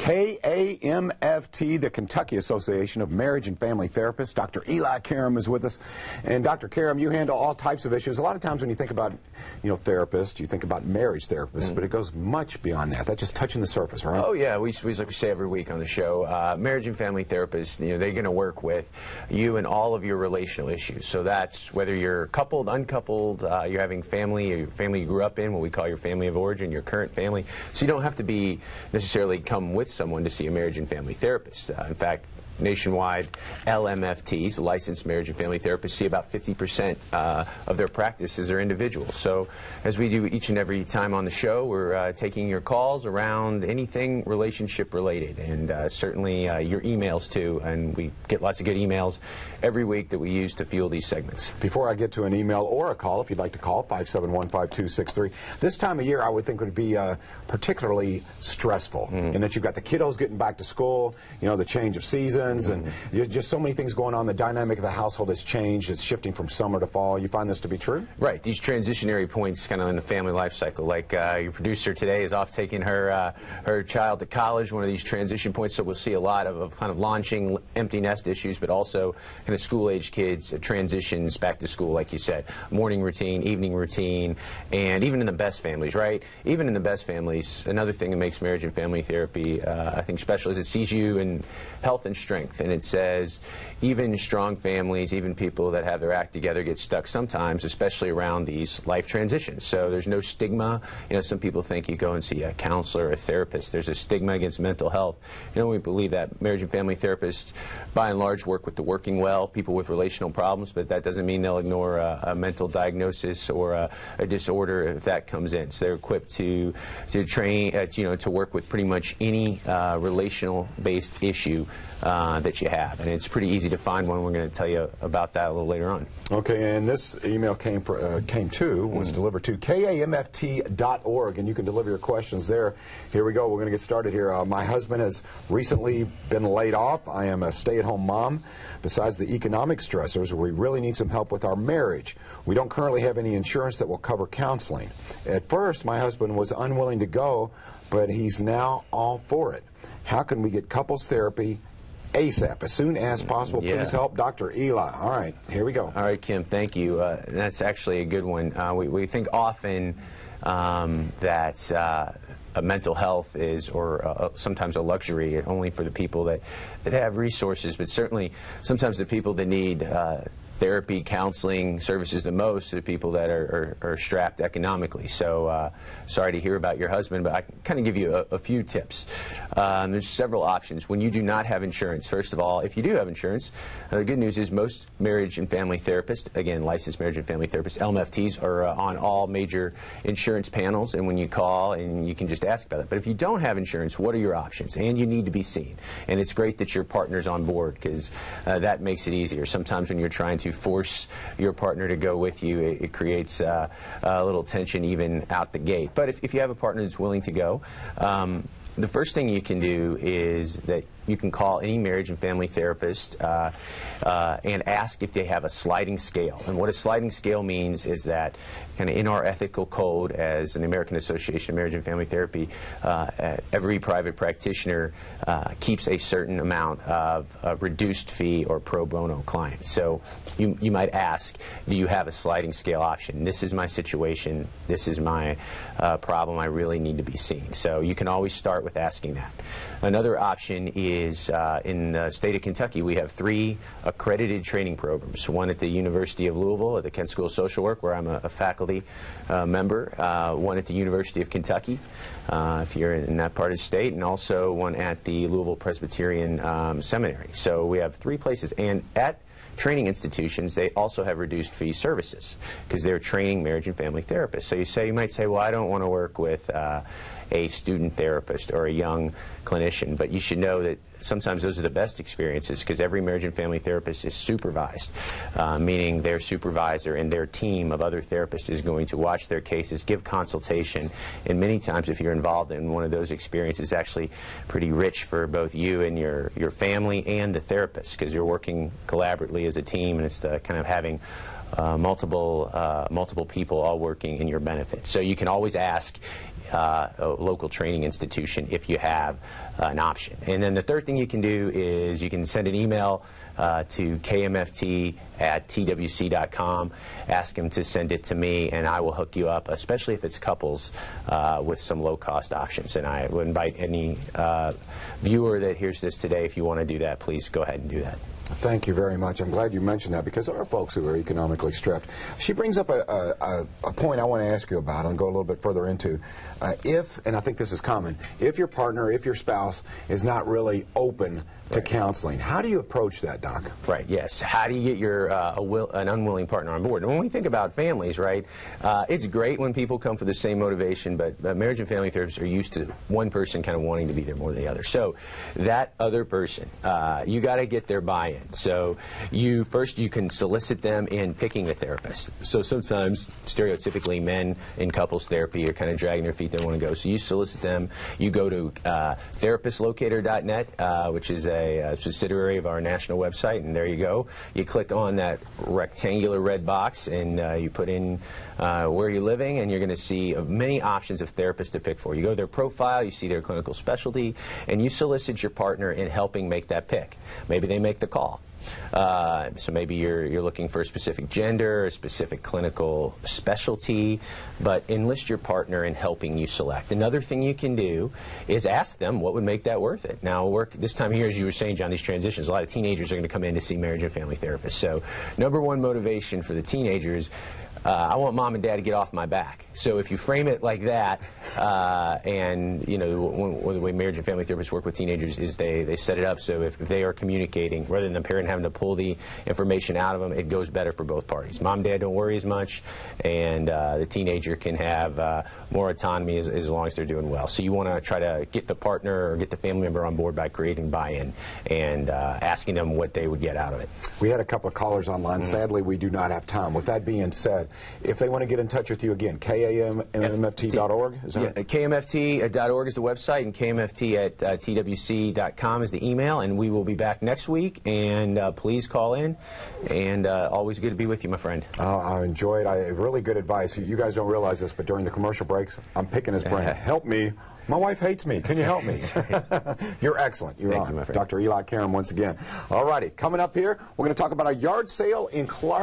KAMFT, the Kentucky Association of Marriage and Family Therapists. Dr. Eli Karam is with us. And Dr. Karam, you handle all types of issues. A lot of times when you think about, therapists, you think about marriage therapists, but it goes much beyond that. That's just touching the surface, right? Oh, yeah. We like we say every week on the show, marriage and family therapists, they're going to work with you and all of your relational issues. So that's whether you're coupled, uncoupled, you're having family, or your family you grew up in, what we call your family of origin, your current family. So you don't have to be necessarily come with someone to see a marriage and family therapist. In fact, nationwide, LMFTs, licensed marriage and family therapists, see about 50% of their practices are individuals. So as we do each and every time on the show, we're taking your calls around anything relationship related, and certainly your emails too, and we get lots of good emails every week that we use to fuel these segments. Before I get to an email or a call, if you'd like to call, 571-5263. This time of year I would think would be particularly stressful in that you've got the kiddos getting back to school, the change of season, and just so many things going on. The dynamic of the household has changed. It's shifting from summer to fall. You find this to be true? Right. These transitionary points kind of in the family life cycle. Like your producer today is off taking her child to college, one of these transition points. So we'll see a lot of kind of launching empty nest issues, but also kind of school-age kids, transitions back to school, like you said. Morning routine, evening routine, and even in the best families, right? Even in the best families, another thing that makes marriage and family therapy, I think, special is it sees you in health and strength. And it says even strong families, even people that have their act together get stuck sometimes, especially around these life transitions. So there's no stigma. Some people think you go and see a counselor or a therapist. There's a stigma against mental health. We believe that marriage and family therapists, by and large, work with the working well, people with relational problems, but that doesn't mean they'll ignore a mental diagnosis or a disorder if that comes in. So they're equipped to train, to work with pretty much any relational-based issue that you have, and it's pretty easy to find one. We're going to tell you about that a little later on. Okay, and this email was delivered to kamft.org, and you can deliver your questions there. Here we go. We're going to get started here. My husband has recently been laid off. I am a stay-at-home mom. Besides the economic stressors, we really need some help with our marriage. We don't currently have any insurance that will cover counseling. At first, my husband was unwilling to go, but he's now all for it. How can we get couples therapy ASAP, as soon as possible? Please help Dr. Eli. All right, here we go. All right, Kim, thank you. That's actually a good one. We think often that mental health is, or sometimes a luxury, only for the people that have resources, but certainly sometimes the people that need therapy, counseling services the most are the people that are strapped economically. So sorry to hear about your husband, but I can kind of give you a few tips. There's several options. When you do not have insurance, first of all, if you do have insurance, the good news is most marriage and family therapists, again, licensed marriage and family therapists, LMFTs, are on all major insurance panels, and when you call, and you can just ask about it. But if you don't have insurance, what are your options? And you need to be seen. And it's great that your partner's on board, because that makes it easier. Sometimes when you're trying to force your partner to go with you, it creates a little tension even out the gate. But if you have a partner that's willing to go, the first thing you can do is that you can call any marriage and family therapist and ask if they have a sliding scale. And what a sliding scale means is that kind of in our ethical code as an American Association of Marriage and Family Therapy, every private practitioner keeps a certain amount of reduced fee or pro bono clients. So you might ask, do you have a sliding scale option? This is my situation. This is my problem. I really need to be seen. So you can always start with asking that. Another option is in the state of Kentucky, we have 3 accredited training programs. One at the University of Louisville at the Kent School of Social Work, where I'm a faculty member. One at the University of Kentucky, if you're in that part of the state, and also one at the Louisville Presbyterian Seminary. So we have 3 places, and at training institutions, they also have reduced fee services because they're training marriage and family therapists. So you might say, well, I don't want to work with a student therapist or a young clinician, but you should know that sometimes those are the best experiences because every marriage and family therapist is supervised, meaning their supervisor and their team of other therapists is going to watch their cases, give consultation, and many times if you're involved in one of those experiences, it's actually pretty rich for both you and your family and the therapist because you're working collaboratively as a team, and it's the kind of having multiple people all working in your benefit. So you can always ask a local training institution if you have an option. And then the third thing you can do is you can send an email to kmft@twc.com, ask them to send it to me, and I will hook you up, especially if it's couples, with some low-cost options. And I would invite any viewer that hears this today, if you want to do that, please go ahead and do that. Thank you very much. I'm glad you mentioned that, because there are folks who are economically strapped. She brings up a point I want to ask you about and go a little bit further into. If, and I think this is common, if your partner, if your spouse is not really open to counseling, how do you approach that, Doc? Right, yes. How do you get your an unwilling partner on board? And when we think about families, right, it's great when people come for the same motivation, but marriage and family therapists are used to one person kind of wanting to be there more than the other. So that other person, you got to get their buy-in. So you can solicit them in picking a therapist. So sometimes, stereotypically, men in couples therapy are kind of dragging their feet, they want to go. So you solicit them. You go to therapistlocator.net, which is a subsidiary of our national website, and there you go. You click on that rectangular red box, and you put in where you're living, and you're going to see many options of therapists to pick for. You go to their profile, you see their clinical specialty, and you solicit your partner in helping make that pick. Maybe they make the call. So maybe you're looking for a specific gender, a specific clinical specialty, but enlist your partner in helping you select. Another thing you can do is ask them what would make that worth it. Now, this time of year, as you were saying, John, these transitions, a lot of teenagers are going to come in to see marriage and family therapists. So number one motivation for the teenagers, I want mom and dad to get off my back. So if you frame it like that, and you know, the way marriage and family therapists work with teenagers is they set it up so if they are communicating, rather than the parent having to pull the information out of them, it goes better for both parties. Mom and dad don't worry as much, and the teenager can have more autonomy as long as they're doing well. So you want to try to get the partner or get the family member on board by creating buy-in and asking them what they would get out of it. We had a couple of callers online. Sadly, we do not have time. With that being said, if they want to get in touch with you again, KAMFT.org? Is that KMFT.org is the website, and KMFT@TWC.com is the email, and we will be back next week, and please call in, and always good to be with you, my friend. Oh, I enjoyed it. Really good advice. You guys don't realize this, but during the commercial breaks, I'm picking his brain. Help me. My wife hates me. Can you help me? You're excellent. Thank you, my friend. Dr. Eli Karam once again. All righty. Coming up here, we're going to talk about a yard sale in Clark.